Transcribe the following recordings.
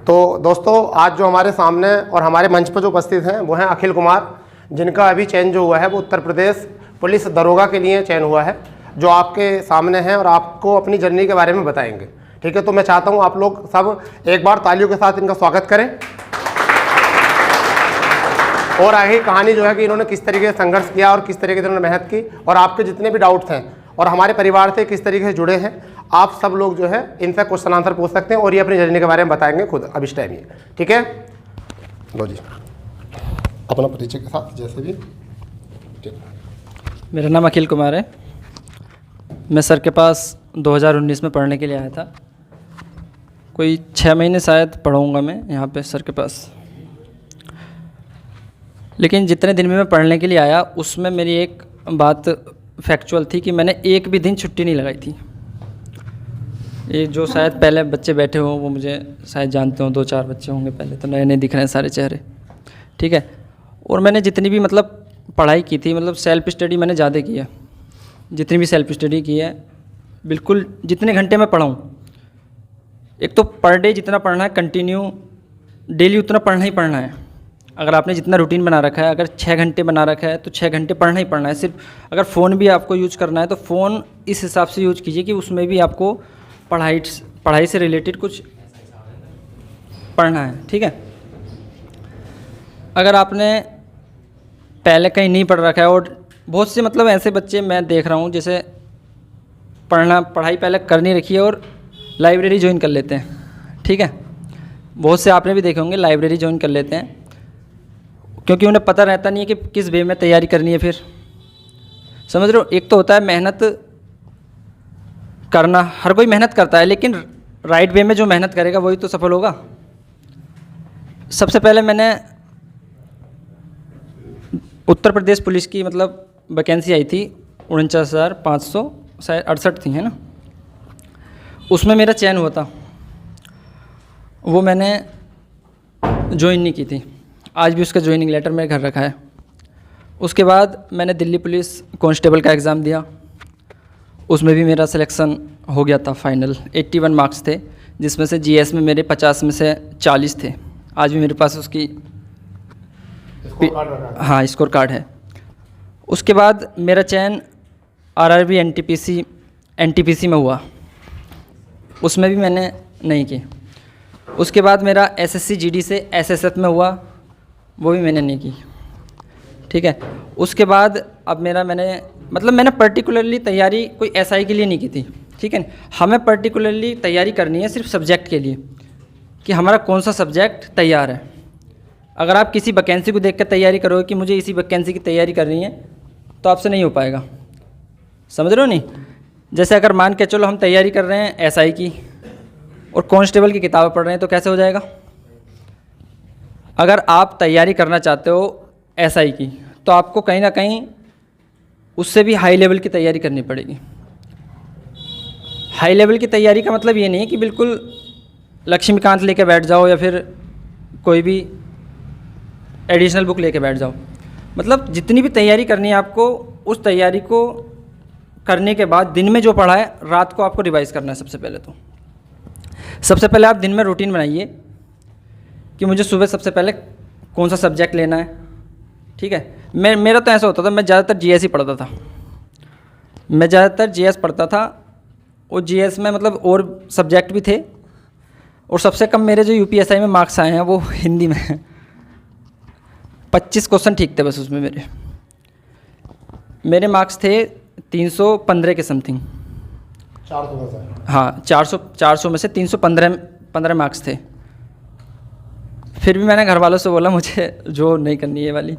तो दोस्तों, आज जो हमारे सामने और हमारे मंच पर जो उपस्थित हैं वो हैं अखिल कुमार, जिनका अभी चयन जो हुआ है वो उत्तर प्रदेश पुलिस दरोगा के लिए चयन हुआ है, जो आपके सामने हैं और आपको अपनी जर्नी के बारे में बताएंगे। ठीक है, तो मैं चाहता हूं आप लोग सब एक बार तालियों के साथ इनका स्वागत करें और आगे कहानी जो है कि इन्होंने किस तरीके से संघर्ष किया और किस तरीके से इन्होंने मेहनत की और आपके जितने भी डाउट्स हैं और हमारे परिवार से किस तरीके से जुड़े हैं, आप सब लोग जो है इनसे क्वेश्चन आंसर पूछ सकते हैं और ये अपनी जर्नी के बारे में बताएंगे खुद अब इस टाइम ये। ठीक है, लो जी, अपना परिचय के साथ जैसे भी। ठीक, मेरा नाम अखिल कुमार है। मैं सर के पास 2019 में पढ़ने के लिए आया था। कोई 6 महीने शायद पढ़ाऊँगा मैं यहाँ पे सर के पास। लेकिन जितने दिन में मैं पढ़ने के लिए आया उसमें मेरी एक बात फैक्चुअल थी कि मैंने एक भी दिन छुट्टी नहीं लगाई थी। ये जो शायद पहले बच्चे बैठे हों वो मुझे शायद जानते हो, 2-4 बच्चे होंगे, पहले तो नए नए दिख रहे हैं सारे चेहरे। ठीक है, और मैंने जितनी भी मतलब पढ़ाई की थी, मतलब सेल्फ स्टडी मैंने ज़्यादा की है। जितनी भी सेल्फ स्टडी की है, बिल्कुल जितने घंटे मैं पढ़ाऊँ, एक तो पर डे जितना पढ़ना है कंटिन्यू डेली उतना पढ़ना ही पढ़ना है। अगर आपने जितना रूटीन बना रखा है, अगर 6 घंटे बना रखा है तो 6 घंटे पढ़ना ही पढ़ना है। सिर्फ अगर फ़ोन भी आपको यूज करना है तो फ़ोन इस हिसाब से यूज कीजिए कि उसमें भी आपको पढ़ाई से रिलेटेड कुछ पढ़ना है। ठीक है, अगर आपने पहले कहीं नहीं पढ़ रखा है, और बहुत से मतलब ऐसे बच्चे मैं देख रहा हूँ जैसे पढ़ाई पहले कर नहीं रखी है और लाइब्रेरी ज्वाइन कर लेते हैं। ठीक है, बहुत से आपने भी देखे होंगे लाइब्रेरी ज्वाइन कर लेते हैं क्योंकि उन्हें पता रहता नहीं है कि किस वे में तैयारी करनी है। फिर समझ रहे हो, एक तो होता है मेहनत करना, हर कोई मेहनत करता है, लेकिन राइट वे में जो मेहनत करेगा वही तो सफल होगा। सबसे पहले मैंने उत्तर प्रदेश पुलिस की मतलब वैकेंसी आई थी 49,500 शायद 68 थी, है ना, उसमें मेरा चयन हुआ था। वो मैंने ज्वाइन नहीं की थी, आज भी उसका ज्वाइनिंग लेटर मेरे घर रखा है। उसके बाद मैंने दिल्ली पुलिस कांस्टेबल का एग्ज़ाम दिया, उसमें भी मेरा सिलेक्शन हो गया था। फाइनल 81 मार्क्स थे, जिसमें से जीएस में मेरे 50 में से 40 थे। आज भी मेरे पास उसकी हाँ स्कोर कार्ड है। उसके बाद मेरा चयन आरआरबी एनटीपीसी में हुआ, उसमें भी मैंने नहीं की। उसके बाद मेरा एसएससी जीडी से एसएसएफ में हुआ, वो भी मैंने नहीं की। ठीक है, उसके बाद अब मैंने पर्टिकुलरली तैयारी कोई एसआई के लिए नहीं की थी। ठीक है, हमें पर्टिकुलरली तैयारी करनी है सिर्फ सब्जेक्ट के लिए कि हमारा कौन सा सब्जेक्ट तैयार है। अगर आप किसी वैकेंसी को देख कर तैयारी करोगे कि मुझे इसी वैकेंसी की तैयारी करनी है तो आपसे नहीं हो पाएगा। समझ रहे हो नहीं? जैसे अगर मान के चलो हम तैयारी कर रहे हैं एसआई की और कांस्टेबल की किताबें पढ़ रहे हैं तो कैसे हो जाएगा? अगर आप तैयारी करना चाहते हो एसआई की तो आपको कहीं ना कहीं उससे भी हाई लेवल की तैयारी करनी पड़ेगी। हाई लेवल की तैयारी का मतलब ये नहीं है कि बिल्कुल लक्ष्मीकांत लेके बैठ जाओ या फिर कोई भी एडिशनल बुक लेके बैठ जाओ। मतलब जितनी भी तैयारी करनी है आपको, उस तैयारी को करने के बाद दिन में जो पढ़ा है रात को आपको रिवाइज़ करना है। सबसे पहले आप दिन में रूटीन बनाइए कि मुझे सुबह सबसे पहले कौन सा सब्जेक्ट लेना है। ठीक है, मेरा तो ऐसा होता था, मैं ज़्यादातर जीएस ही पढ़ता था। मैं ज़्यादातर जीएस पढ़ता था और जीएस में मतलब और सब्जेक्ट भी थे, और सबसे कम मेरे जो यूपीएसआई में मार्क्स आए हैं वो हिंदी में 25 क्वेश्चन ठीक थे बस उसमें। मेरे मार्क्स थे 315 के समथिंग, 400 में से। हाँ, 400 में से 315 मार्क्स थे। फिर भी मैंने घर वालों से बोला मुझे जो नहीं करनी है वाली,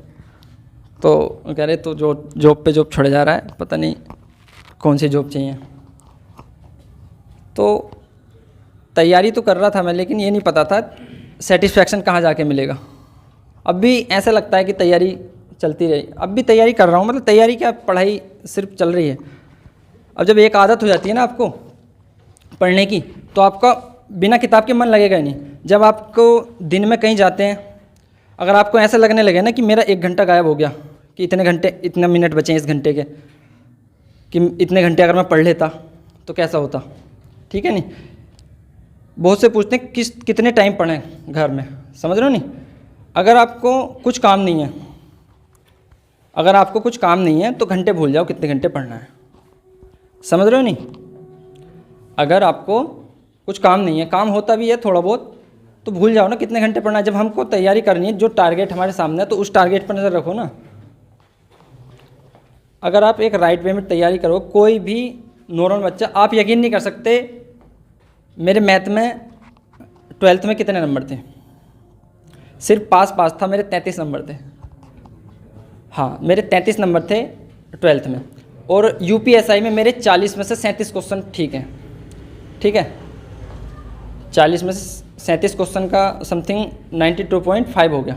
तो कह रहे तो जो जॉब पे जॉब छोड़े जा रहा है, पता नहीं कौन सी जॉब चाहिए। तो तैयारी तो कर रहा था मैं, लेकिन ये नहीं पता था सेटिस्फैक्शन कहाँ जाके मिलेगा। अब भी ऐसा लगता है कि तैयारी चलती रही, अब भी तैयारी कर रहा हूँ, मतलब तैयारी क्या, पढ़ाई सिर्फ चल रही है। अब जब एक आदत हो जाती है ना आपको पढ़ने की, तो आपका बिना किताब के मन लगेगा ही नहीं। जब आपको दिन में कहीं जाते हैं, अगर आपको ऐसा लगने लगे ना कि मेरा 1 घंटा गायब हो गया, कि इतने मिनट बचे हैं इस घंटे के, कि इतने घंटे अगर मैं पढ़ लेता तो कैसा होता। ठीक है नहीं, बहुत से पूछते हैं कितने टाइम पढ़ें घर में, समझ रहे हो नहीं। अगर आपको कुछ काम नहीं है, अगर आपको कुछ काम नहीं है तो घंटे भूल जाओ कितने घंटे पढ़ना है, समझ रहे हो नहीं। अगर आपको कुछ काम नहीं है, काम होता भी है थोड़ा बहुत, तो भूल जाओ ना कितने घंटे पढ़ना है। जब हमको तैयारी करनी है, जो टारगेट हमारे सामने है, तो उस टारगेट पर नज़र रखो ना। अगर आप एक राइट वे में तैयारी करो, कोई भी नॉर्मल बच्चा, आप यकीन नहीं कर सकते मेरे मैथ में 12th में कितने नंबर थे, सिर्फ पास था, मेरे 33 नंबर थे। हाँ, मेरे 33 नंबर थे 12th में, और यूपीएसआई में मेरे 40 में से 37 क्वेश्चन ठीक हैं, ठीक है। 40 में से 37 क्वेश्चन का समथिंग 92.5 हो गया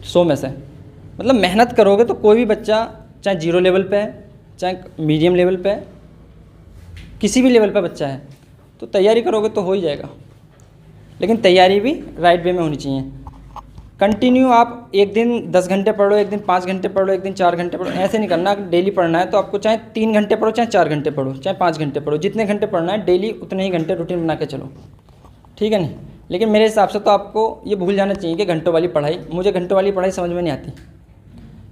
100 में से। मतलब मेहनत करोगे तो कोई भी बच्चा, चाहे 0 लेवल पे है, चाहे मीडियम लेवल पे है, किसी भी लेवल पे बच्चा है, तो तैयारी करोगे तो हो ही जाएगा। लेकिन तैयारी भी राइट वे में होनी चाहिए। कंटिन्यू आप एक दिन 10 घंटे पढ़ो, एक दिन 5 घंटे पढ़ो, एक दिन 4 घंटे पढ़ो, ऐसे नहीं करना। डेली पढ़ना है तो आपको चाहे 3 घंटे पढ़ो, चाहे 4 घंटे पढ़ो, चाहे 5 घंटे पढ़ो, जितने घंटे पढ़ना है डेली उतने ही घंटे रूटीन बना के चलो, ठीक है नहीं। लेकिन मेरे हिसाब से तो आपको ये भूल जाना चाहिए कि घंटों वाली पढ़ाई, मुझे घंटों वाली पढ़ाई समझ में नहीं आती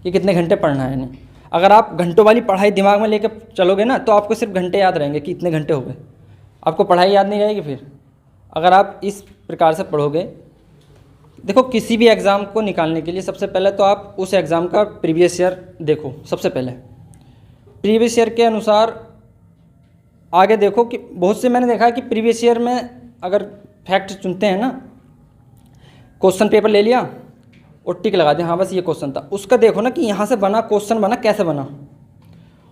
कि कितने घंटे पढ़ना है। नहीं, अगर आप घंटों वाली पढ़ाई दिमाग में लेकर चलोगे ना, तो आपको सिर्फ घंटे याद रहेंगे कि इतने घंटे हो गए, आपको पढ़ाई याद नहीं रहेगी। फिर अगर आप इस प्रकार से पढ़ोगे, देखो किसी भी एग्ज़ाम को निकालने के लिए सबसे पहले तो आप उस एग्ज़ाम का प्रीवियस ईयर देखो। सबसे पहले प्रीवियस ईयर के अनुसार आगे देखो कि बहुत से मैंने देखा है कि प्रीवियस ईयर में अगर फैक्ट चुनते हैं ना, क्वेश्चन पेपर ले लिया और टिक लगा दिया, हाँ बस ये क्वेश्चन था। उसका देखो ना कि यहाँ से बना क्वेश्चन बना कैसे बना,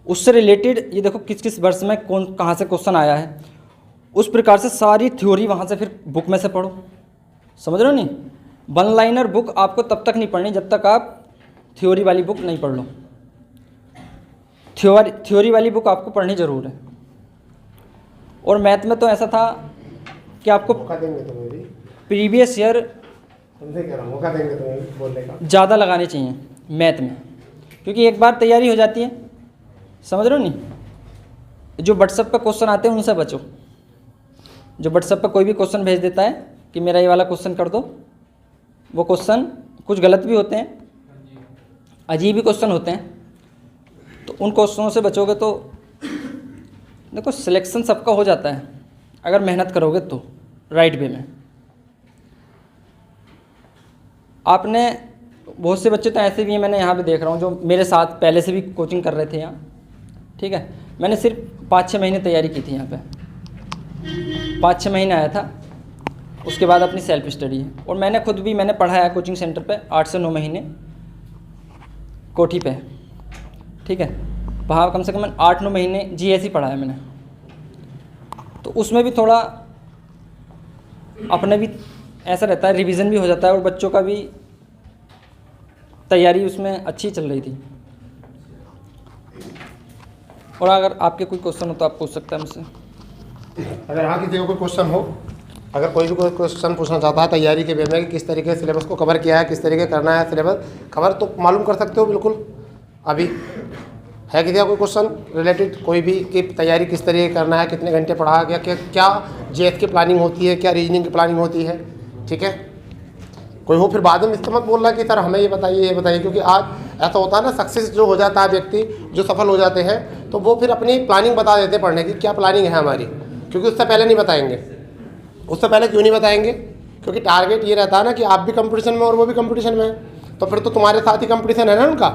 उससे रिलेटेड ये देखो किस किस वर्ष में कौन कहाँ से क्वेश्चन आया है, उस प्रकार से सारी थ्योरी वहाँ से फिर बुक में से पढ़ो, समझ रहे हो नहीं। 1 लाइनर बुक आपको तब तक नहीं पढ़नी जब तक आप थ्योरी वाली बुक नहीं पढ़ लो। थ्योरी वाली बुक आपको पढ़नी ज़रूर है। और मैथ में तो ऐसा था कि आपको प्रीवियस ईयर ज़्यादा लगाने चाहिए मैथ में, क्योंकि एक बार तैयारी हो जाती है, समझ रहे हो नहीं। जो व्हाट्सएप पर क्वेश्चन आते हैं उनसे बचो। जो व्हाट्सएप पर कोई भी क्वेश्चन भेज देता है कि मेरा ये वाला क्वेश्चन कर दो, वो क्वेश्चन कुछ गलत भी होते हैं, अजीब भी क्वेश्चन होते हैं, तो उन क्वेश्चनों से बचोगे तो देखो सिलेक्शन सबका हो जाता है अगर मेहनत करोगे तो राइट वे में। आपने बहुत से बच्चे तो ऐसे भी हैं, मैंने यहाँ पे देख रहा हूँ, जो मेरे साथ पहले से भी कोचिंग कर रहे थे यहाँ, ठीक है। मैंने सिर्फ 5-6 महीने तैयारी की थी यहाँ पे, 5-6 महीने आया था, उसके बाद अपनी सेल्फ स्टडी है। और मैंने खुद भी मैंने पढ़ा है कोचिंग सेंटर पे 8 से 9 महीने कोठी पे, ठीक है। वहाँ कम से कम 8-9 महीने जीएस पढ़ा है मैंने, तो उसमें भी थोड़ा अपने भी ऐसा रहता है, रिवीजन भी हो जाता है और बच्चों का भी तैयारी उसमें अच्छी चल रही थी। और अगर आपके कोई क्वेश्चन हो तो आप पूछ सकते हैं मुझसे। अगर हाँ किसी को कोई क्वेश्चन हो, अगर कोई भी कोई क्वेश्चन पूछना चाहता है तैयारी के वे में कि किस तरीके से सिलेबस को कवर किया है, किस तरीके करना है सिलेबस कवर, तो मालूम कर सकते हो बिल्कुल। अभी है किसी का कोई क्वेश्चन रिलेटेड कोई भी कि तैयारी किस तरीके करना है, कितने घंटे पढ़ा गया, क्या जीएस की प्लानिंग होती है, क्या रीजनिंग की प्लानिंग होती है, ठीक है। कोई हो फिर बाद में इससे मत बोल रहा कि सर हमें ये बताइए, क्योंकि आज ऐसा होता है ना, सक्सेस जो हो जाता है व्यक्ति, जो सफल हो जाते हैं, तो वो फिर अपनी प्लानिंग बता देते हैं पढ़ने की, क्या प्लानिंग है हमारी, क्योंकि उससे पहले नहीं बताएंगे। उससे पहले क्यों नहीं बताएंगे? क्योंकि टारगेट ये रहता है ना कि आप भी कंपटीशन में और वो भी कंपटीशन में है, तो फिर तो तुम्हारे साथ ही कंपटीशन है ना उनका,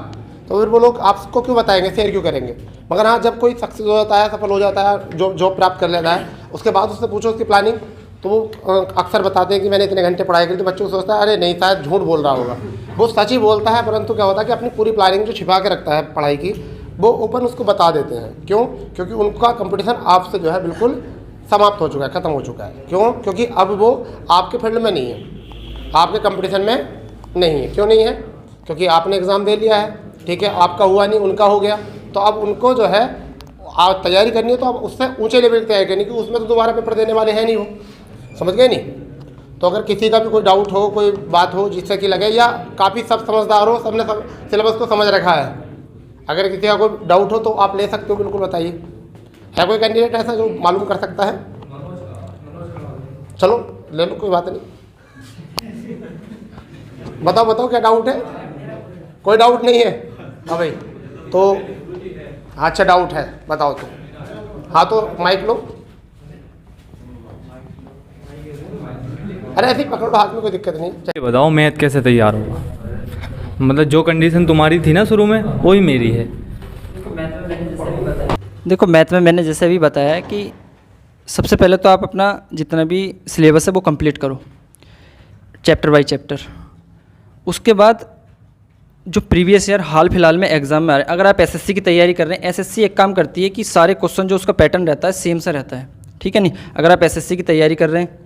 तो फिर वो लोग आपको क्यों बताएंगे, शेयर क्यों करेंगे। मगर हाँ, जब कोई सक्सेस हो जाता है, सफल हो जाता है, जॉब प्राप्त कर लेता है, उसके बाद उससे पूछो उसकी प्लानिंग, तो वो अक्सर बताते हैं कि मैंने इतने घंटे पढ़ाई करी, तो बच्चों को सोचता है अरे नहीं शायद झूठ बोल रहा होगा। वो सच ही बोलता है, परंतु क्या होता है कि अपनी पूरी प्लानिंग जो छिपा के रखता है पढ़ाई की, वो ओपन उसको बता देते हैं। क्यों? क्योंकि उनका कंपटीशन आपसे जो है बिल्कुल समाप्त हो चुका है, ख़त्म हो चुका है। क्यों? क्योंकि अब वो आपके फील्ड में नहीं है, आपके कंपटीशन में नहीं है। क्यों नहीं है? क्योंकि आपने एग्ज़ाम दे लिया है, ठीक है, आपका हुआ नहीं, उनका हो गया, तो अब उनको जो है आप तैयारी करनी है, तो अब उससे ऊंचे लेवल की तैयारी करनी, क्योंकि उसमें तो दोबारा पेपर देने वाले हैं नहीं, वो समझ गए नहीं। तो अगर किसी का भी कोई डाउट हो, कोई बात हो जिससे कि लगे, या काफ़ी सब समझदार हो, सबने सिलेबस को समझ रखा है, अगर किसी का कोई डाउट हो तो आप ले सकते हो, बिल्कुल बताइए। है कोई कैंडिडेट ऐसा जो मालूम कर सकता है? चलो ले लो, कोई बात नहीं। बताओ बताओ क्या डाउट है? कोई डाउट नहीं है? हाँ भाई, तो अच्छा डाउट है, बताओ तो। हाँ तो माइक लो। अरे ऐसे ही पकड़ लो हाथ में, कोई दिक्कत नहीं। ये बताओ मैथ कैसे तैयार होगा? मतलब जो कंडीशन तुम्हारी थी ना शुरू में, वही मेरी है। देखो मैथ में मैंने जैसे अभी बताया कि सबसे पहले तो आप अपना जितना भी सिलेबस है वो कंप्लीट करो, चैप्टर बाय चैप्टर। उसके बाद जो प्रीवियस ईयर हाल फिलहाल में एग्जाम में आ रहे हैं, अगर आप एसएससी की तैयारी कर रहे हैं, एसएससी एक काम करती है कि सारे क्वेश्चन जो उसका पैटर्न रहता है सेम सा रहता है, ठीक है नहीं। अगर आप एसएससी की तैयारी कर रहे हैं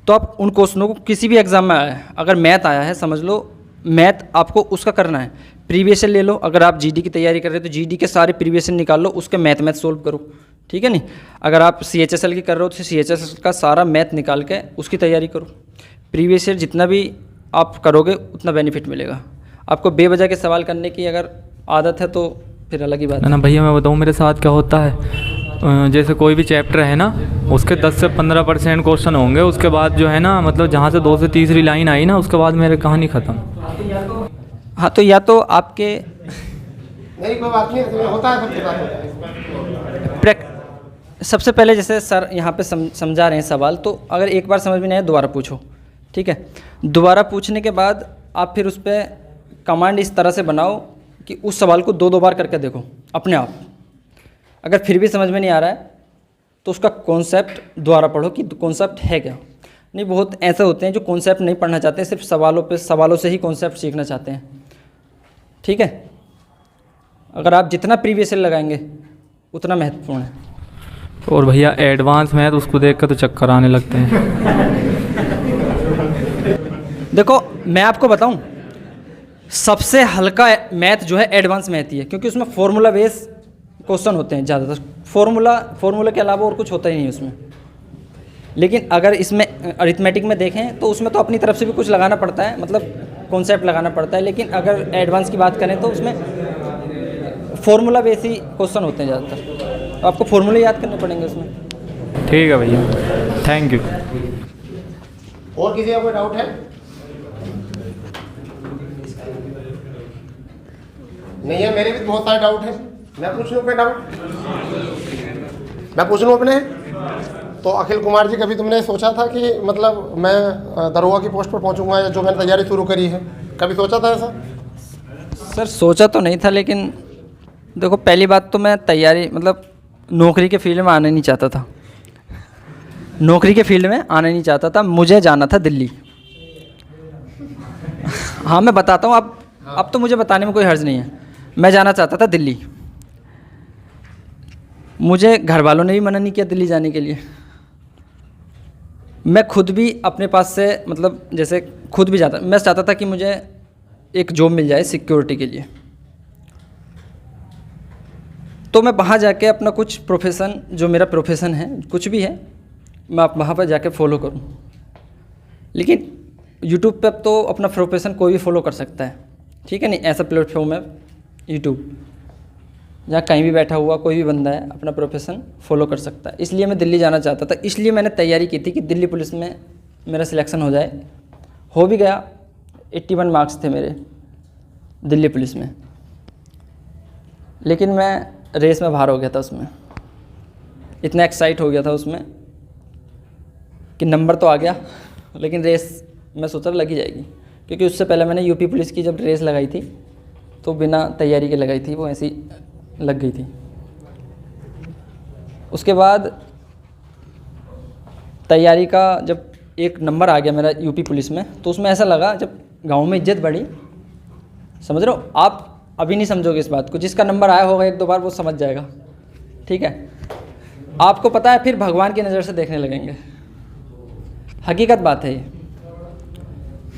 तो आप उन क्वेश्चनों को किसी भी एग्जाम में आया है, अगर मैथ आया है समझ लो मैथ आपको उसका करना है। प्रीवियस ईयर ले लो, अगर आप जीडी की तैयारी कर रहे हो तो जीडी के सारे प्रीवियस ईयर निकाल लो, उसके मैथ सोल्व करो, ठीक है नहीं। अगर आप सीएचएसएल की कर रहे हो तो सीएचएसएल का सारा मैथ निकाल के उसकी तैयारी करो। प्रीवियस ईयर जितना भी आप करोगे उतना बेनिफिट मिलेगा। आपको बेवजह के सवाल करने की अगर आदत है तो फिर अलग ही बात है ना भैया, मैं बताऊँ मेरे साथ क्या होता है। जैसे कोई भी चैप्टर है ना, उसके 10 से 15% क्वेश्चन होंगे, उसके बाद जो है ना मतलब जहाँ से 2 से तीसरी लाइन आई ना, उसके बाद मेरी कहानी ख़त्म। हाँ तो या तो आपके नहीं, कोई बात नहीं, होता है, सबके साथ होता है। सबसे पहले जैसे सर यहाँ पे समझा रहे हैं सवाल, तो अगर एक बार समझ में नहीं आया दोबारा पूछो, ठीक है। दोबारा पूछने के बाद आप फिर उस पर कमांड इस तरह से बनाओ कि उस सवाल को 2 बार करके देखो अपने आप। अगर फिर भी समझ में नहीं आ रहा है तो उसका कॉन्सेप्ट दोबारा पढ़ो कि कॉन्सेप्ट है क्या। नहीं, बहुत ऐसे होते हैं जो कॉन्सेप्ट नहीं पढ़ना चाहते, सिर्फ सवालों से ही कॉन्सेप्ट सीखना चाहते हैं, ठीक है। अगर आप जितना प्रीवियस ईयर लगाएंगे उतना महत्वपूर्ण है। और भैया एडवांस मैथ उसको देख कर तो चक्कर आने लगते हैं। देखो मैं आपको बताऊं, सबसे हल्का मैथ जो है एडवांस मैथ ही है, क्योंकि उसमें फॉर्मूला बेस क्वेश्चन होते हैं ज़्यादातर। फॉर्मूला के अलावा और कुछ होता ही नहीं उसमें। लेकिन अगर इसमें अरिथमेटिक में देखें तो उसमें तो अपनी तरफ से भी कुछ लगाना पड़ता है, मतलब कॉन्सेप्ट लगाना पड़ता है। लेकिन अगर एडवांस की बात करें तो उसमें फॉर्मूला बेस ही क्वेश्चन होते हैं ज़्यादातर, तो आपको फॉर्मूले याद करने पड़ेंगे उसमें। ठीक है भैया, थैंक यू। और किसी का कोई डाउट है? नहीं है, मेरे भी बहुत सारे डाउट हैं। मैं पूछ लूँ कोई डाउट? मैं पूछ लूँ अपने? तो अखिल कुमार जी, कभी तुमने सोचा था कि मतलब मैं दरोगा की पोस्ट पर पहुंचूंगा, या जो मैंने तैयारी शुरू करी है, कभी सोचा था ऐसा? सर सोचा तो नहीं था, लेकिन देखो पहली बात तो मैं तैयारी मतलब नौकरी के फील्ड में आना नहीं चाहता था। नौकरी के फील्ड में आना नहीं चाहता था, मुझे जाना था दिल्ली। हाँ मैं बताता हूँ, अब तो मुझे बताने में कोई हर्ज नहीं है। मैं जाना चाहता था दिल्ली। मुझे घर वालों ने भी मना नहीं किया दिल्ली जाने के लिए। मैं खुद भी अपने पास से मतलब जैसे खुद भी जाता, मैं चाहता था कि मुझे एक जॉब मिल जाए सिक्योरिटी के लिए। तो मैं वहाँ जाके अपना कुछ प्रोफेशन, जो मेरा प्रोफेशन है कुछ भी है, मैं वहाँ पर जाके फॉलो करूँ। लेकिन यूट्यूब पे तो अपना प्रोफेशन कोई भी फॉलो कर सकता है, ठीक है नहीं। ऐसा प्लेटफॉर्म है यूट्यूब, जहाँ कहीं भी बैठा हुआ कोई भी बंदा है अपना प्रोफेशन फॉलो कर सकता है। इसलिए मैं दिल्ली जाना चाहता था, इसलिए मैंने तैयारी की थी कि दिल्ली पुलिस में मेरा सिलेक्शन हो जाए। हो भी गया, 81 मार्क्स थे मेरे दिल्ली पुलिस में। लेकिन मैं रेस में बाहर हो गया था उसमें, इतना एक्साइट हो गया था उसमें कि नंबर तो आ गया, लेकिन रेस मैं सोचा लगी जाएगी। क्योंकि उससे पहले मैंने यूपी पुलिस की जब रेस लगाई थी तो बिना तैयारी के लगाई थी, वो ऐसी लग गई थी। उसके बाद तैयारी का जब एक नंबर आ गया मेरा यूपी पुलिस में, तो उसमें ऐसा लगा जब गांव में इज्जत बढ़ी। समझ रहे हो आप? अभी नहीं समझोगे इस बात को, जिसका नंबर आया होगा 1-2 बार वो समझ जाएगा, ठीक है। आपको पता है फिर भगवान की नज़र से देखने लगेंगे। हकीकत बात है ये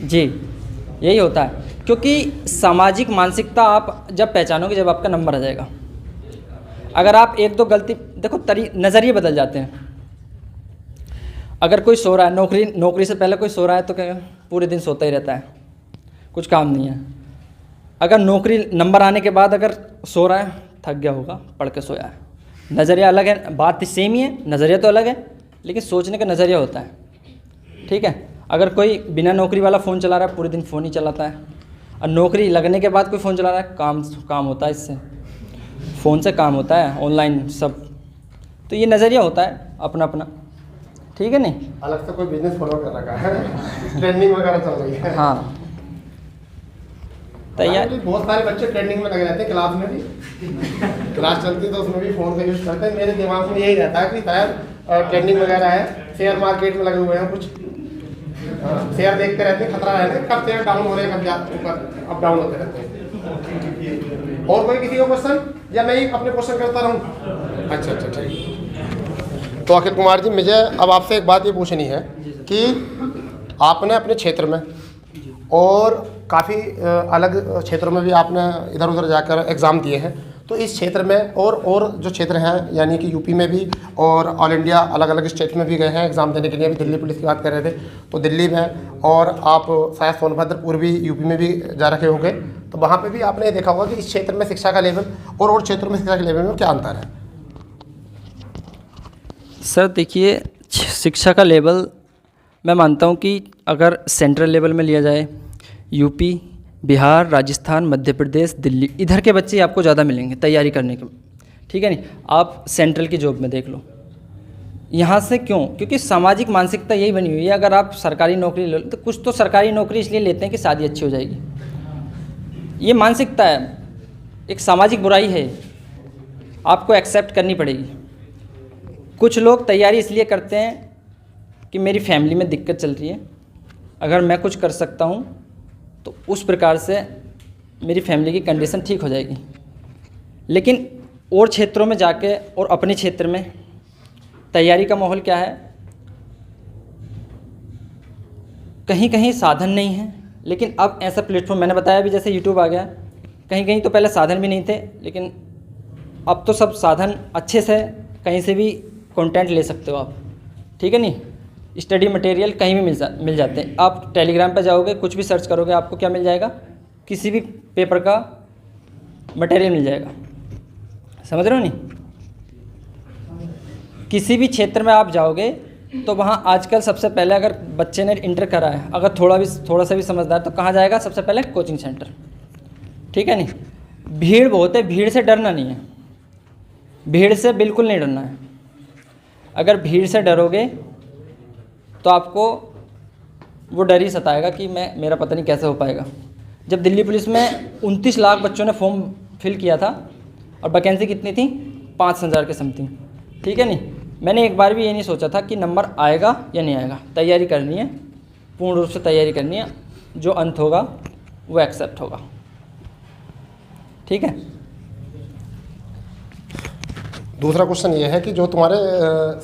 जी, यही होता है। क्योंकि सामाजिक मानसिकता आप जब पहचानोगे जब आपका नंबर आ जाएगा। अगर आप 1-2 गलती, देखो नज़रिए बदल जाते हैं। अगर कोई सो रहा है, नौकरी से पहले कोई सो रहा है तो क्या पूरे दिन सोता ही रहता है, कुछ काम नहीं है। अगर नौकरी नंबर आने के बाद अगर सो रहा है, थक गया होगा, पढ़ के सोया है। नज़रिया अलग है, बात सेम ही है, नज़रिया तो अलग है, लेकिन सोचने का नज़रिया होता है। ठीक है। अगर कोई बिना नौकरी वाला फ़ोन चला रहा है, पूरे दिन फ़ोन ही चलाता है, और नौकरी लगने के बाद कोई फ़ोन चला रहा है, काम होता है इससे, फ़ोन से काम होता है, ऑनलाइन सब। तो ये नज़रिया होता है अपना अपना, ठीक है नहीं। अलग से कोई बिजनेस फॉलो कर रखा है, ट्रेंडिंग वगैरह चल रही है। हाँ तैयार। बहुत सारे बच्चे ट्रेंडिंग में लगे रहते हैं, क्लास में भी क्लास चलती है तो उसमें भी फ़ोन का यूज़ करते हैं। मेरे दिमाग में यही रहता है कि शायद ट्रेंडिंग वगैरह है, शेयर मार्केट में लगे हुए हैं कुछ, शेयर देखते रहते हैं, खतरा रहता है कब शेयर डाउन हो रहे हैं, कब ऊपर अप डाउन होते रहते हैं। और कोई किसी को क्वेश्चन, या मैं ही अपने क्वेश्चन करता रहूँ? अच्छा ठीक। तो अखिल कुमार जी, मुझे अब आपसे एक बात ये पूछनी है कि आपने अपने क्षेत्र में और काफ़ी अलग क्षेत्रों में भी आपने इधर उधर जाकर एग्ज़ाम दिए हैं, तो इस क्षेत्र में और जो क्षेत्र हैं, यानी कि यूपी में भी और ऑल इंडिया अलग अलग स्टेट में भी गए हैं एग्ज़ाम देने के लिए। अभी दिल्ली पुलिस की बात कर रहे थे, तो दिल्ली में, और आप शायद सोनभद्र भी यूपी में भी जा रखे होंगे, तो वहाँ पे भी आपने देखा होगा कि इस क्षेत्र में शिक्षा का लेवल और क्षेत्रों में शिक्षा के लेवल में क्या अंतर है? सर देखिए, शिक्षा का लेवल मैं मानता हूँ कि अगर सेंट्रल लेवल में लिया जाए, यूपी, बिहार, राजस्थान, मध्य प्रदेश, दिल्ली, इधर के बच्चे आपको ज़्यादा मिलेंगे तैयारी करने के, ठीक है नहीं। आप सेंट्रल की जॉब में देख लो, यहाँ से क्यों? क्योंकि सामाजिक मानसिकता यही बनी हुई है, अगर आप सरकारी नौकरी ले लो तो कुछ तो सरकारी नौकरी इसलिए लेते हैं कि शादी अच्छी हो जाएगी। ये मानसिकता है, एक सामाजिक बुराई है, आपको एक्सेप्ट करनी पड़ेगी। कुछ लोग तैयारी इसलिए करते हैं कि मेरी फैमिली में दिक्कत चल रही है, अगर मैं कुछ कर सकता हूँ तो उस प्रकार से मेरी फैमिली की कंडीशन ठीक हो जाएगी। लेकिन और क्षेत्रों में जाके और अपने क्षेत्र में तैयारी का माहौल क्या है, कहीं कहीं साधन नहीं है, लेकिन अब ऐसा प्लेटफॉर्म मैंने बताया भी, जैसे यूट्यूब आ गया, कहीं कहीं तो पहले साधन भी नहीं थे, लेकिन अब तो सब साधन अच्छे से कहीं से भी कंटेंट ले सकते हो आप, ठीक है नहीं। स्टडी मटेरियल कहीं भी मिल जाते हैं। आप टेलीग्राम पे जाओगे, कुछ भी सर्च करोगे, आपको क्या मिल जाएगा? किसी भी पेपर का मटेरियल मिल जाएगा, समझ रहे हो नहीं। किसी भी क्षेत्र में आप जाओगे तो वहाँ आजकल सबसे पहले, अगर बच्चे ने इंटर करा है, अगर थोड़ा सा भी समझदार, तो कहाँ जाएगा? सबसे पहले कोचिंग सेंटर, ठीक है नहीं। भीड़ बहुत है, भीड़ से डरना नहीं है, भीड़ से बिल्कुल नहीं डरना है। अगर भीड़ से डरोगे तो आपको वो डर ही सताएगा कि मेरा पता नहीं कैसे हो पाएगा। जब दिल्ली पुलिस में 29 लाख बच्चों ने फॉर्म फिल किया था और वैकेंसी कितनी थी? 5,000 के समथिंग, ठीक है नहीं। मैंने एक बार भी ये नहीं सोचा था कि नंबर आएगा या नहीं आएगा। तैयारी करनी है, पूर्ण रूप से तैयारी करनी है, जो अंत होगा वो एक्सेप्ट होगा, ठीक है। दूसरा क्वेश्चन ये है कि जो तुम्हारे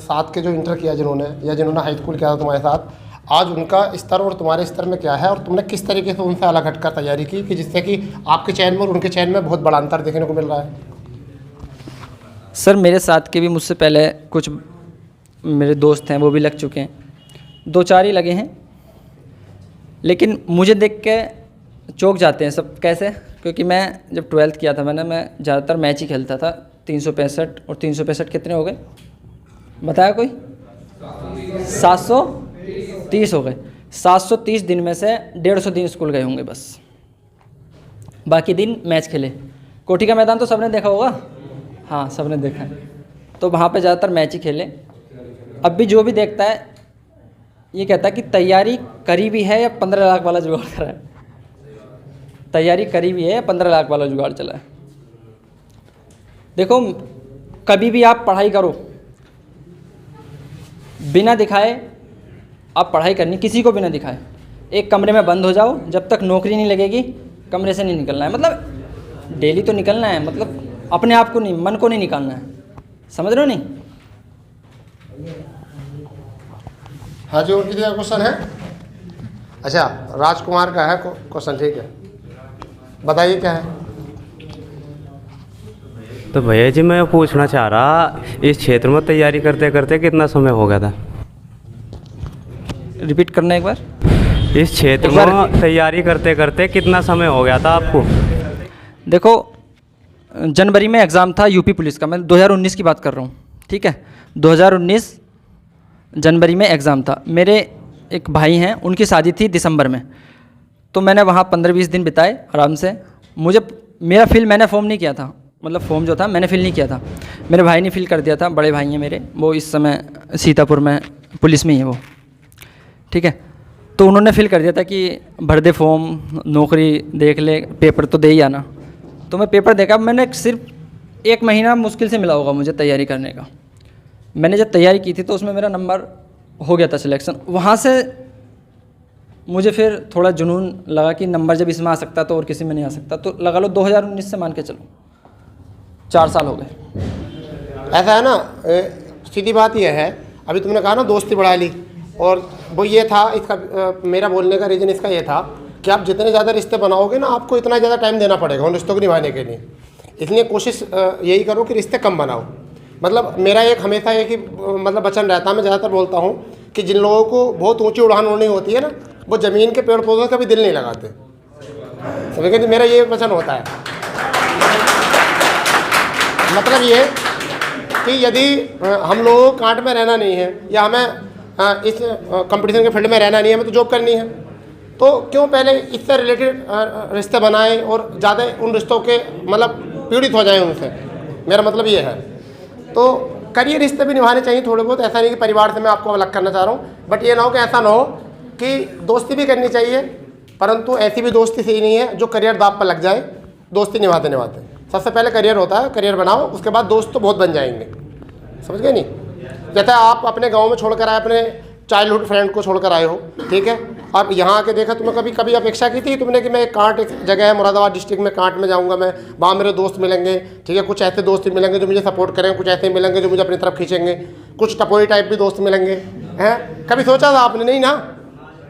साथ के जो इंटर किया जिन्होंने, या जिन्होंने हाई स्कूल किया था तुम्हारे साथ, आज उनका स्तर और तुम्हारे स्तर में क्या है, और तुमने किस तरीके से उनसे अलग हटकर तैयारी की कि जिससे कि आपके चयन में और उनके चयन में बहुत बड़ा अंतर देखने को मिल रहा है? सर मेरे साथ के भी मुझसे पहले कुछ मेरे दोस्त हैं, वो भी लग चुके हैं, 2-4 ही लगे हैं, लेकिन मुझे देख के चौंक जाते हैं सब। कैसे? क्योंकि मैं जब 12th किया था मैं ज़्यादातर मैच ही खेलता था। 365 और 365 कितने हो गए बताया कोई? 730 हो गए। 730 दिन में से 150 दिन स्कूल गए होंगे बस, बाकी दिन मैच खेले। कोठी का मैदान तो सबने देखा होगा, हाँ सबने देखा है, तो वहाँ पे ज़्यादातर मैच ही खेले। अब भी जो भी देखता है ये कहता है कि तैयारी करी भी है या 15 लाख वाला जुगाड़ करा है, तैयारी करी भी है या 15 लाख वाला जुगाड़ चला है। देखो कभी भी आप पढ़ाई करो, बिना दिखाए आप पढ़ाई करनी, किसी को बिना दिखाए। एक कमरे में बंद हो जाओ, जब तक नौकरी नहीं लगेगी कमरे से नहीं निकलना है। मतलब डेली तो निकलना है, मतलब अपने आप को नहीं, मन को नहीं निकालना है, समझ रहे हो नहीं? हाँ जी, और किसी का क्वेश्चन है? अच्छा, राजकुमार का है क्वेश्चन, ठीक है, बताइए क्या है। तो भैया जी मैं पूछना चाह रहा, इस क्षेत्र में तैयारी करते करते कितना समय हो गया था? रिपीट करना एक बार। इस क्षेत्र में तैयारी करते करते कितना समय हो गया था आपको? देखो जनवरी में एग्ज़ाम था यूपी पुलिस का, मैं 2019 की बात कर रहा हूँ, ठीक है। 2019 जनवरी में एग्ज़ाम था। मेरे एक भाई हैं, उनकी शादी थी दिसंबर में। तो मैंने वहाँ 15-20 दिन बिताए आराम से। मुझे मेरा फिल मैंने फ़ॉर्म नहीं किया था, मतलब फॉर्म जो था मैंने फिल नहीं किया था, मेरे भाई ने फिल कर दिया था। बड़े भाई हैं मेरे, वो इस समय सीतापुर में पुलिस में ही है वो, ठीक है। तो उन्होंने फिल कर दिया था कि भर दे फॉर्म, नौकरी देख ले, पेपर तो दे ही आना। तो मैं पेपर देखा, मैंने सिर्फ 1 महीना मुश्किल से मिला होगा मुझे तैयारी करने का। मैंने जब तैयारी की थी तो उसमें मेरा नंबर हो गया था सिलेक्शन। वहाँ से मुझे फिर थोड़ा जुनून लगा कि नंबर जब इसमें आ सकता तो और किसी में नहीं आ सकता। तो लगा लो 2019 से मान के चलो 4 साल हो गए। ऐसा है ना, सीधी बात यह है, अभी तुमने कहा ना दोस्ती बढ़ा ली, और वो ये था इसका मेरा बोलने का रीज़न इसका ये था कि आप जितने ज़्यादा रिश्ते बनाओगे ना, आपको इतना ज़्यादा टाइम देना पड़ेगा उन रिश्तों को निभाने के लिए। इसलिए कोशिश यही करो कि रिश्ते कम बनाओ। मतलब मेरा एक हमेशा एक ही मतलब वचन रहता है, मैं ज़्यादातर बोलता हूँ कि जिन लोगों को बहुत ऊंची उड़ान उड़नी होती है ना, वो ज़मीन के पेड़ पौधों का भी दिल नहीं लगाते, समझे? मेरा ये वचन होता है। मतलब ये कि यदि हम लोगों को कांट में रहना नहीं है, या हमें इस कंपटीशन के फील्ड में रहना नहीं है, हमें तो जॉब करनी है, तो क्यों पहले इससे रिलेटेड रिश्ते बनाएं और ज़्यादा उन रिश्तों के मतलब पीड़ित हो जाएं उनसे। मेरा मतलब ये है। तो करियर रिश्ते भी निभाने चाहिए थोड़े बहुत, ऐसा नहीं कि परिवार से मैं आपको अलग करना चाह रहा हूँ, बट ये ना हो कि ऐसा ना हो कि दोस्ती भी करनी चाहिए, परंतु ऐसी भी दोस्ती सही नहीं है जो करियर दाव पर लग जाए दोस्ती निभाते निभाते। सबसे पहले करियर होता है, करियर बनाओ, उसके बाद दोस्त तो बहुत बन जाएंगे, समझ गए नहीं? जैसे आप अपने गांव में छोड़कर आए, अपने चाइल्डहुड फ्रेंड को छोड़कर आए हो, ठीक है, अब यहाँ आके देखा, तुम्हें कभी अपेक्षा की थी तुमने कि मैं एक कांट एक जगह है मुरादाबाद डिस्ट्रिक्ट में, कांट में जाऊँगा मैं, वहाँ मेरे दोस्त मिलेंगे, ठीक है, कुछ ऐसे दोस्त मिलेंगे जो मुझे सपोर्ट करेंगे, कुछ ऐसे मिलेंगे जो मुझे अपनी तरफ खींचेंगे, कुछ टपोरी टाइप भी दोस्त मिलेंगे, हैं? कभी सोचा था आपने? नहीं ना।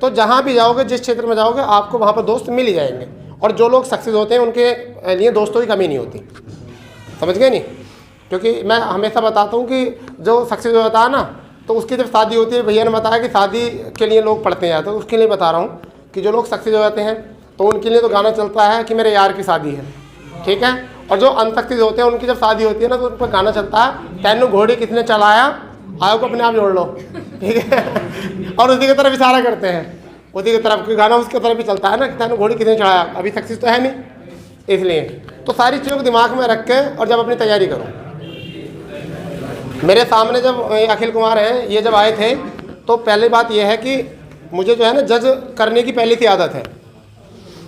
तो जहाँ भी जाओगे, जिस क्षेत्र में जाओगे, आपको वहाँ पर दोस्त मिल ही जाएंगे। और जो लोग सक्सेस होते हैं उनके लिए दोस्तों की कमी नहीं होती, समझ गए नहीं? क्योंकि मैं हमेशा बताता हूँ कि जो सक्सेस होता है ना, तो उसकी जब शादी होती है, भैया ने बताया कि शादी के लिए लोग पढ़ते हैं, तो उसके लिए बता रहा हूँ कि जो लोग सक्सेस हो जाते हैं तो उनके लिए तो गाना चलता है कि मेरे यार की शादी है, ठीक है। और जो अनसक्सेस होते हैं उनकी जब शादी होती है ना, तो उन पर गाना चलता है, तैनू घोड़ी किसने चलाया, आओ को अपने आप जोड़ लो, ठीक है। और उसी की तरफ इशारा करते हैं, उसी की तरफ, गाना उसकी तरफ भी चलता है ना कि तैनू घोड़ी किसने चढ़ाया, अभी सक्सेस तो है नहीं। इसलिए तो सारी चीज़ों को दिमाग में रख के और जब अपनी तैयारी करो। मेरे सामने जब अखिल कुमार हैं, ये जब आए थे, तो पहली बात ये है कि मुझे जो है ना जज करने की पहले सी आदत है।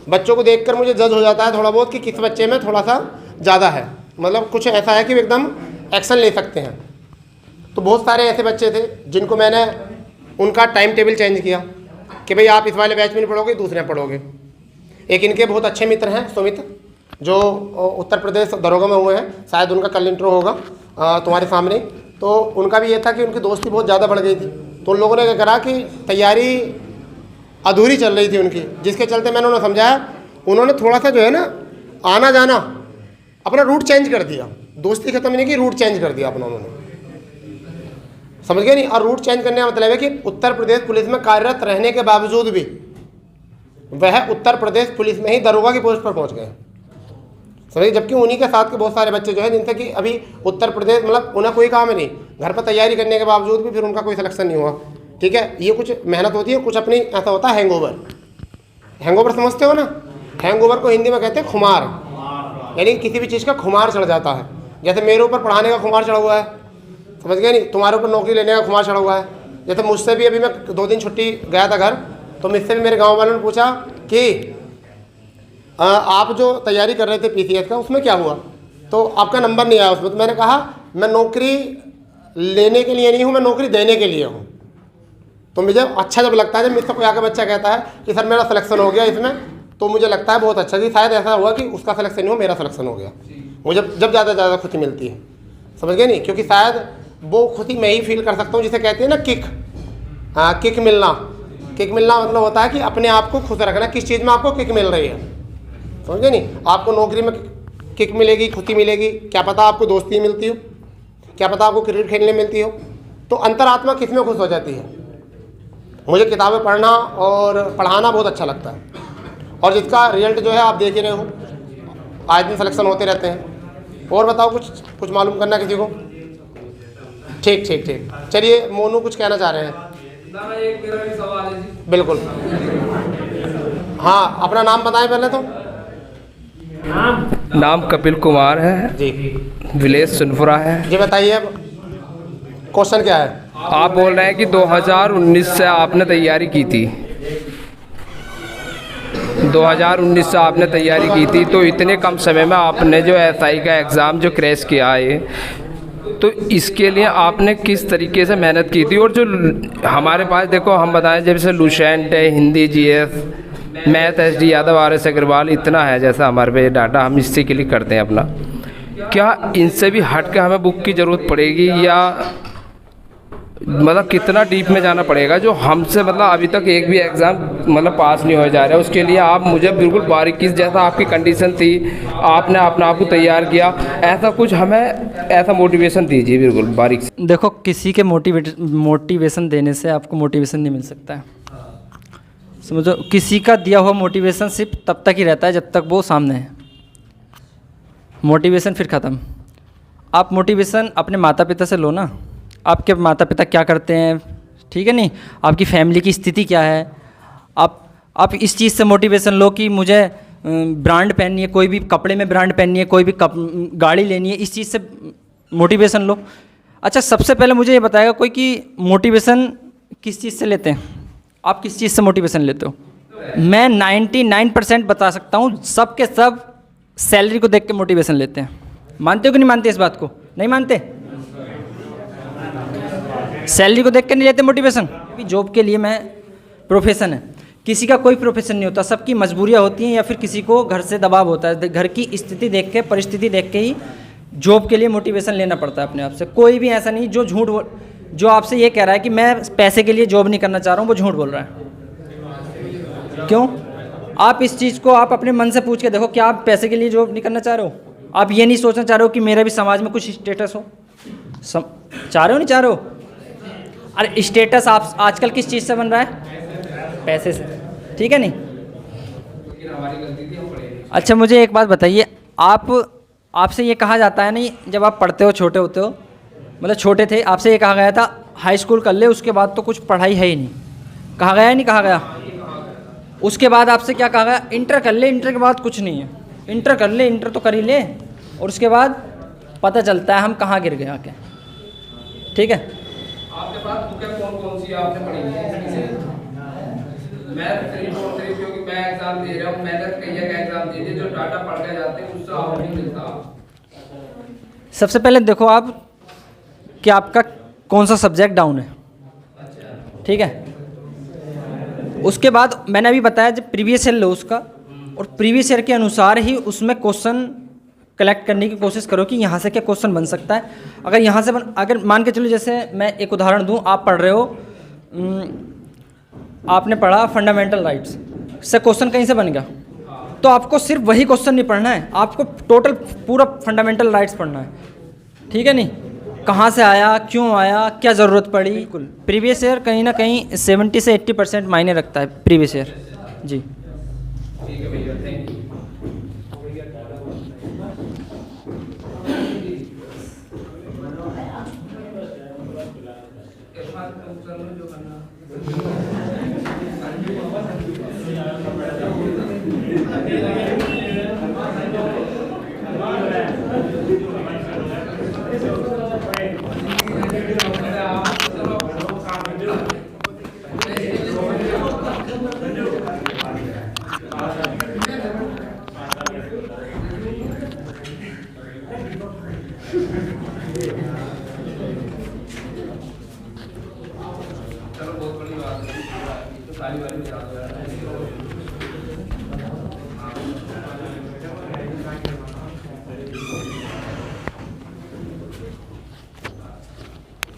बच्चों को देखकर मुझे जज हो जाता है थोड़ा बहुत कि किस बच्चे में थोड़ा सा ज़्यादा है, मतलब कुछ ऐसा है कि वो एकदम एक्शन ले सकते हैं। तो बहुत सारे ऐसे बच्चे थे जिनको मैंने उनका टाइम टेबल चेंज किया कि भाई आप इस वाले बैच में नहीं पढ़ोगे, दूसरे में पढ़ोगे। एक इनके बहुत अच्छे मित्र हैं सुमित, जो उत्तर प्रदेश दरोगा में हुए हैं, शायद उनका कल इंट्रो होगा तुम्हारे सामने। तो उनका भी ये था कि उनकी दोस्ती बहुत ज़्यादा बढ़ गई थी, तो उन लोगों ने क्या करा कि तैयारी अधूरी चल रही थी उनकी, जिसके चलते मैंने उन्हें समझाया, उन्होंने थोड़ा सा जो है ना आना जाना अपना रूट चेंज कर दिया, दोस्ती खत्म नहीं की, रूट चेंज कर दिया अपना उन्होंने, समझ गए नहीं? और रूट चेंज करने का मतलब है कि उत्तर प्रदेश पुलिस में कार्यरत रहने के बावजूद भी वह उत्तर प्रदेश पुलिस में ही दरोगा की पोस्ट पर पहुंच गए, समझिए। जबकि उन्हीं के साथ के बहुत सारे बच्चे जो हैं जिनसे कि अभी उत्तर प्रदेश मतलब उन्हें कोई काम नहीं, घर पर तैयारी करने के बावजूद भी फिर उनका कोई सिलेक्शन नहीं हुआ, ठीक है। ये कुछ मेहनत होती है, कुछ अपनी ऐसा होता है हैंगओवर। हैंगओवर समझते हो ना? हैंगओवर को हिंदी में कहते हैं खुमार, यानी किसी भी चीज़ का खुमार चढ़ जाता है। जैसे मेरे ऊपर पढ़ाने का खुमार चढ़ा हुआ है, समझ गए नहीं? तुम्हारे ऊपर नौकरी लेने का खुमार चढ़ा हुआ है। जैसे मुझसे भी अभी मैं 2 दिन छुट्टी गया था घर, तो मुझसे भी मेरे गाँव वालों ने पूछा कि आप जो तैयारी कर रहे थे PCS का, उसमें क्या हुआ? तो आपका नंबर नहीं आया उसमें। तो मैंने कहा मैं नौकरी लेने के लिए नहीं हूँ, मैं नौकरी देने के लिए हूँ। तो मुझे अच्छा जब लगता है जब मुझसे कोई आकर बच्चा कहता है कि सर मेरा सिलेक्शन हो गया इसमें, तो मुझे लगता है बहुत अच्छा कि शायद ऐसा हुआ कि उसका सिलेक्शन नहीं हो, मेरा सिलेक्शन हो गया। मुझे जब ज़्यादा से ज़्यादा खुशी मिलती है, समझ गए नहीं? क्योंकि शायद वो खुशी मैं ही फील कर सकता हूँ जिसे कहते हैं ना किक। किक मिलना, किक मिलना मतलब होता है कि अपने आप को खुश रखना, किस चीज़ में आपको किक मिल रही है, समझ गए नहीं? आपको नौकरी में किक मिलेगी, खुशी मिलेगी, क्या पता आपको दोस्ती मिलती हो, क्या पता आपको क्रिकेट खेलने मिलती हो। तो अंतरात्मा किस में खुश हो जाती है? मुझे किताबें पढ़ना और पढ़ाना बहुत अच्छा लगता है, और जिसका रिजल्ट जो है आप देख ही रहे हो, आए दिन सिलेक्शन होते रहते हैं। और बताओ कुछ मालूम करना किसी को? ठीक, चलिए मोनू कुछ कहना चाह रहे हैं। एक मेरा भी सवाल है जी। बिल्कुल। हाँ, अपना नाम बताएं पहले तो। नाम कपिल कुमार है जी विलेज सुनपुरा है। जी बताइए, अब क्वेश्चन क्या है? आप बोल रहे हैं कि 2019 से आपने तैयारी की थी, 2019 से आपने तैयारी की थी, तो इतने कम समय में आपने जो एसआई का एग्ज़ाम जो क्रैश किया है, तो इसके लिए आपने किस तरीके से मेहनत की थी? और जो हमारे पास देखो, हम बताएं जैसे लुसेंट है, Hindi GS, math SD Yadav, RS Agarwal, इतना है जैसा हमारे पे डाटा, हम इससे क्लिक करते हैं अपना। क्या इनसे भी हट के हमें बुक की ज़रूरत पड़ेगी, या मतलब कितना डीप में जाना पड़ेगा जो हमसे मतलब अभी तक एक भी एग्ज़ाम मतलब पास नहीं हो जा रहा है? उसके लिए आप मुझे बिल्कुल बारीकी जैसा आपकी कंडीशन थी, आपने अपना आप को तैयार किया, ऐसा कुछ हमें ऐसा मोटिवेशन दीजिए बिल्कुल बारीक से। देखो, किसी के मोटिवेशन देने से आपको मोटिवेशन नहीं मिल सकता है, समझो। किसी का दिया हुआ मोटिवेशन सिर्फ तब तक ही रहता है जब तक वो सामने है, मोटिवेशन फिर ख़त्म। आप मोटिवेशन अपने माता पिता से लो ना, आपके माता पिता क्या करते हैं, ठीक है नहीं, आपकी फैमिली की स्थिति क्या है। आप इस चीज़ से मोटिवेशन लो कि मुझे ब्रांड पहननी है, कोई भी कपड़े में ब्रांड पहननी है, कोई भी गाड़ी लेनी है, इस चीज़ से मोटिवेशन लो। अच्छा, सबसे पहले मुझे ये बताएगा कोई कि मोटिवेशन किस चीज़ से लेते हैं? आप किस चीज़ से मोटिवेशन लेते हो? मैं 99% बता सकता हूँ, सब के सब सैलरी को देख के मोटिवेशन लेते हैं। मानते हो कि नहीं मानते इस बात को? नहीं मानते? सैलरी को देख के नहीं लेते मोटिवेशन। जॉब के लिए मैं प्रोफेशन है, किसी का कोई प्रोफेशन नहीं होता, सबकी मजबूरियाँ होती हैं, या फिर किसी को घर से दबाव होता है। घर की स्थिति देख के, परिस्थिति देख के ही जॉब के लिए मोटिवेशन लेना पड़ता है अपने आप से। कोई भी ऐसा नहीं जो आपसे ये कह रहा है कि मैं पैसे के लिए जॉब नहीं करना चाह रहा हूँ, वो झूठ बोल रहा है। क्यों? आप इस चीज़ को आप अपने मन से पूछ के देखो, क्या आप पैसे के लिए जॉब नहीं करना चाह रहे हो? आप ये नहीं सोचना चाह रहे हो कि मेरा भी समाज में कुछ स्टेटस हो? चाह रहे हो, नहीं चाह रहे हो? अरे स्टेटस आप आजकल किस चीज़ से बन रहा है? पैसे से, ठीक है नहीं? अच्छा, मुझे एक बात बताइए, आपसे ये कहा जाता है नहीं, जब आप पढ़ते हो, छोटे होते हो, मतलब छोटे थे, आपसे ये कहा गया था हाई स्कूल कर ले, उसके बाद तो कुछ पढ़ाई है ही नहीं, कहा गया है नहीं कहा गया? उसके बाद आपसे क्या कहा गया? इंटर कर ले, इंटर के बाद कुछ नहीं है। इंटर कर ले, इंटर तो कर ही ले, और उसके बाद पता चलता है हम कहाँ गिर गए आके, ठीक है? आपके पास बुकें कौन सी आपने पढ़ी है? मैं 3 क्योंकि मैं एग्जाम दे रहा हूँ, मैंने कई का एग्जाम दे दिए, जो डाटा पढ़ के जाते हैं उससे आउट नहीं मिलता। सबसे पहले देखो आप कि आपका कौन सा सब्जेक्ट डाउन है, ठीक है? उसके बाद मैंने अभी बताया, जब प्रीवियस ईयर लो उसका, और प्रीवियस ईयर के अनुसार ही उसमें क्वेश्चन कलेक्ट करने की कोशिश करो कि यहाँ से क्या क्वेश्चन बन सकता है। अगर यहाँ से अगर मान के चलो, जैसे मैं एक उदाहरण दूँ, आप पढ़ रहे हो, आपने पढ़ा फंडामेंटल राइट्स से क्वेश्चन कहीं से बन गया, तो आपको सिर्फ वही क्वेश्चन नहीं पढ़ना है, आपको टोटल पूरा फंडामेंटल राइट्स पढ़ना है, ठीक है नहीं? कहाँ से आया, क्यों आया, क्या ज़रूरत पड़ी। बिल्कुल, प्रीवियस ईयर कहीं ना कहीं 70 से 80% मायने रखता है प्रीवियस ईयर। जी,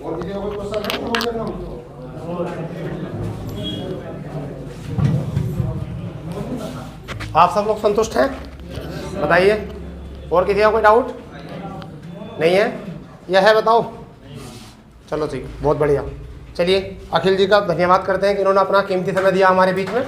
और किसी का कोई क्वेश्चन है? आप सब लोग संतुष्ट हैं? बताइए, और किसी का कोई डाउट नहीं है? यह है, बताओ। चलो ठीक, बहुत बढ़िया। चलिए, अखिल जी का धन्यवाद करते हैं कि इन्होंने अपना कीमती समय दिया हमारे बीच में।